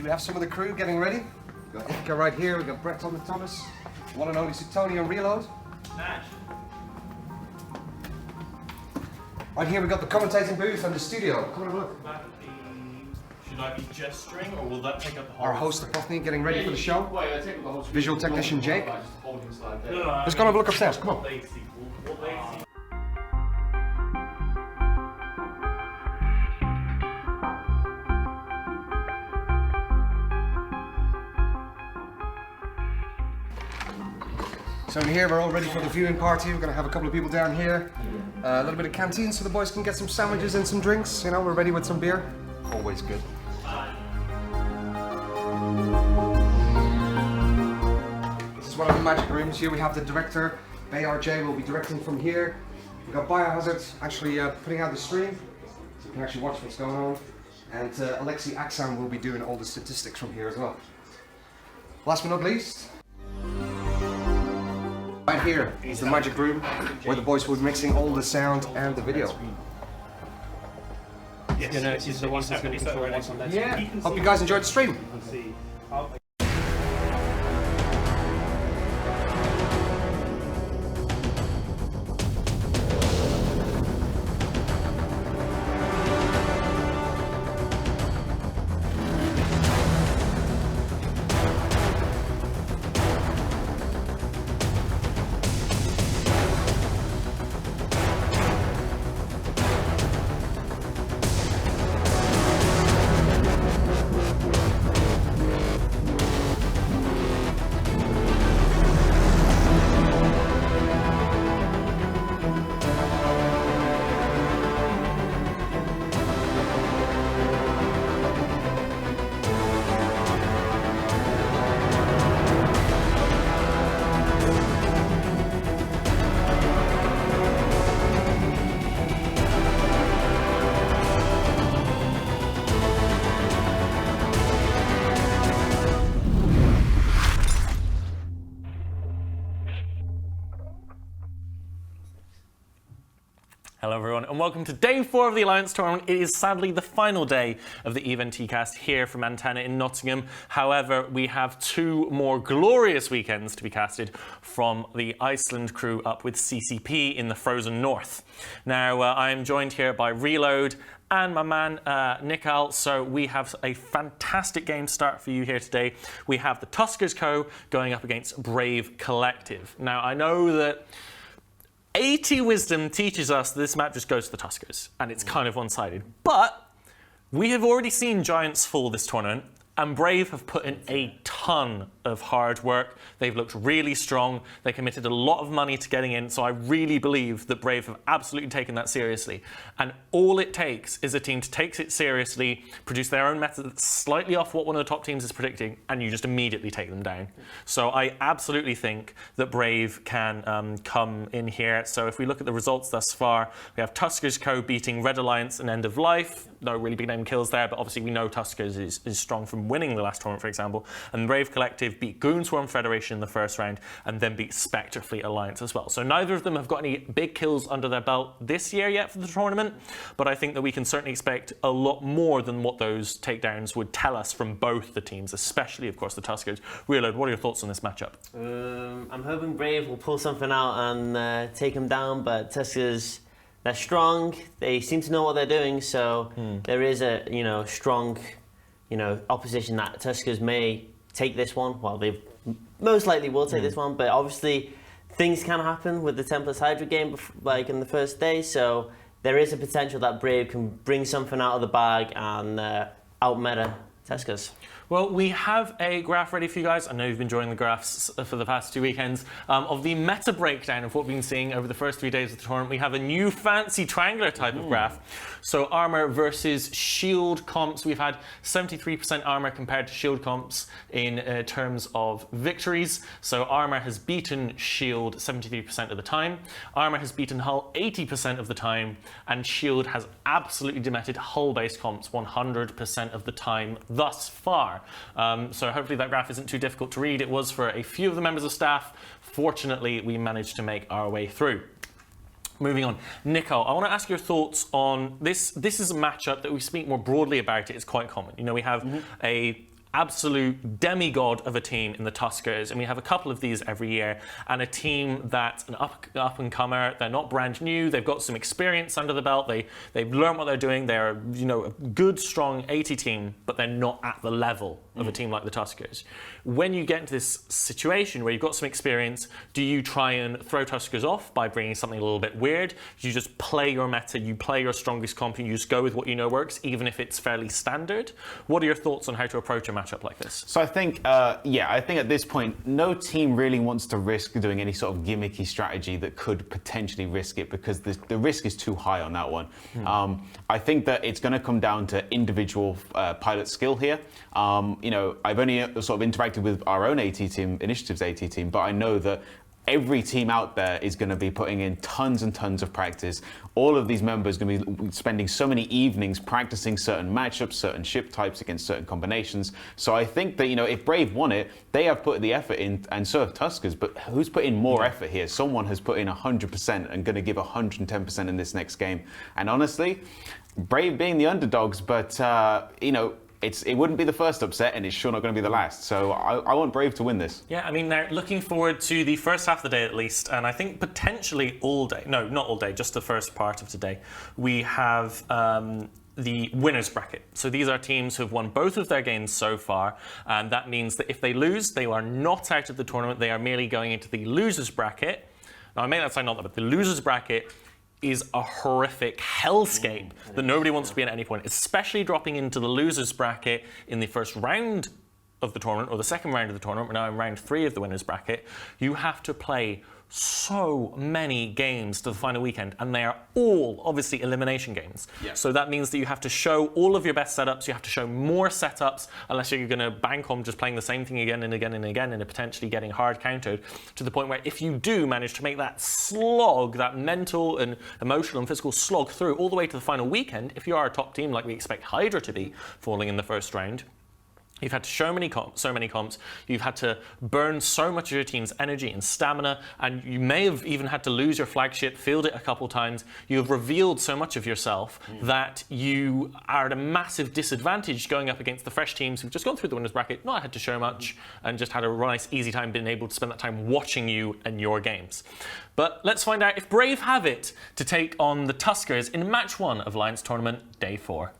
we have some of the crew getting ready. We've got Ika right here, we've got Brett Thomas, one and only Tony on reload. Ash. Right here we've got the commentating booth and the studio. Come and have a look. Should I be gesturing or will that take up the whole? Our host Apotheny getting ready for the show. Visual technician Jake. No, Let's go and have a look upstairs, come on. What they see. So in here we're all ready for the viewing party. We're going to have a couple of people down here. A little bit of canteen so the boys can get some sandwiches and some drinks. You know, we're ready with some beer. Always good. This is one of the magic rooms. Here we have the director. BRJ will be directing from here. We've got Biohazard actually putting out the stream, so you can actually watch what's going on. And Alexei Aksan will be doing all the statistics from here as well. Last but not least, right here is the magic room where the boys will be mixing all the sound and the video. Yes. You know, it's the one that's going to control what's on that. Yeah. Hope you guys enjoyed the stream. Hello everyone and welcome to day 4 of the Alliance Tournament. It is sadly the final day of the EVE NT-cast here from Antenna in Nottingham. However, we have 2 more glorious weekends to be casted from the Iceland crew up with CCP in the frozen north. Now, I am joined here by Reload and my man Nikal, so we have a fantastic game start for you here today. We have the Tuskers Co going up against Brave Collective. Now, I know that AT Wisdom teaches us this map just goes to the Tuskers, and it's kind of one-sided. But we have already seen Giants fall this tournament, and Brave have put in a ton of hard work. They've looked really strong. They committed a lot of money to getting in, so I really believe that Brave have absolutely taken that seriously. And all it takes is a team to take it seriously, produce their own method that's slightly off what one of the top teams is predicting, and you just immediately take them down. So I absolutely think that Brave can come in here. So if we look at the results thus far, we have Tuskers Co beating Red Alliance and End of Life. No really big name kills there, but obviously we know Tuskers is strong from winning the last tournament, for example. And Brave Collective beat Goonswarm Federation in the first round and then beat Spectre Fleet Alliance as well. So neither of them have got any big kills under their belt this year yet for the tournament, but I think that we can certainly expect a lot more than what those takedowns would tell us from both the teams, especially, of course, the Tuskers. Reload, what are your thoughts on this matchup? I'm hoping Brave will pull something out and take them down, but Tuskers, they're strong. They seem to know what they're doing, so there is a strong opposition that Tuskers may take this one. Well, they most likely will take this one, but obviously things can happen with the Templars Hydra game, like in the first day. So there is a potential that Brave can bring something out of the bag and out-meta Tuskers. Well, we have a graph ready for you guys. I know you've been enjoying the graphs for the past 2 weekends of the meta breakdown of what we've been seeing over the first 3 days of the tournament. We have a new fancy triangular type of graph. So armor versus shield comps. We've had 73% armor compared to shield comps in terms of victories. So armor has beaten shield 73% of the time. Armor has beaten hull 80% of the time. And shield has absolutely demoted hull-based comps 100% of the time thus far. So hopefully that graph isn't too difficult to read. It was for a few of the members of staff. Fortunately, we managed to make our way through. Moving on. Nico, I want to ask your thoughts on this. This is a matchup that we speak more broadly about. It's quite common. You know, we have a absolute demigod of a team in the Tuskers, and we have a couple of these every year, and a team that's an up and comer. They're not brand new. They've got some experience under the belt. They've learned what they're doing. They're a good, strong AT team, but they're not at the level of a team like the Tuskers. When you get into this situation where you've got some experience, do you try and throw Tuskers off by bringing something a little bit weird? Do you just play your meta, you play your strongest comp, and you just go with what you know works, even if it's fairly standard? What are your thoughts on how to approach a matchup like this? So I think, I think at this point, no team really wants to risk doing any sort of gimmicky strategy that could potentially risk it, because the risk is too high on that one. I think that it's going to come down to individual pilot skill here. I've only sort of interacted with our own AT team, Initiative's AT team, but I know that every team out there is going to be putting in tons and tons of practice. All of these members are going to be spending so many evenings practicing certain matchups, certain ship types against certain combinations. So I think that, if Brave won it, they have put the effort in, and so have Tuskers, but who's put in more effort here? Someone has put in 100% and going to give 110% in this next game. And honestly, Brave being the underdogs, but, it wouldn't be the first upset, and it's sure not going to be the last. So I want Brave to win this. Yeah, I mean, they're looking forward to the first half of the day at least, and I think potentially all day. No, not all day, just the first part of today. We have the winners bracket. So these are teams who have won both of their games so far, and that means that if they lose, they are not out of the tournament. They are merely going into the losers bracket. Now, I may not say not that, but the losers bracket is a horrific hellscape that nobody wants to be at any point, especially dropping into the losers bracket in the first round of the tournament, or the second round of the tournament. We're now in round 3 of the winners bracket. You have to play so many games to the final weekend, and they are all obviously elimination games. Yeah. So that means that you have to show all of your best setups, you have to show more setups, unless you're going to bank on just playing the same thing again and again and again, and potentially getting hard countered, to the point where if you do manage to make that slog, that mental and emotional and physical slog through all the way to the final weekend, if you are a top team like we expect Hydra to be, falling in the first round, you've had to show so many comps, you've had to burn so much of your team's energy and stamina, and you may have even had to lose your flagship, field it a couple times. You have revealed so much of yourself that you are at a massive disadvantage going up against the fresh teams who've just gone through the winners bracket, not had to show much, and just had a nice, easy time being able to spend that time watching you and your games. But let's find out if Brave have it to take on the Tuskers in match 1 of Alliance Tournament Day 4.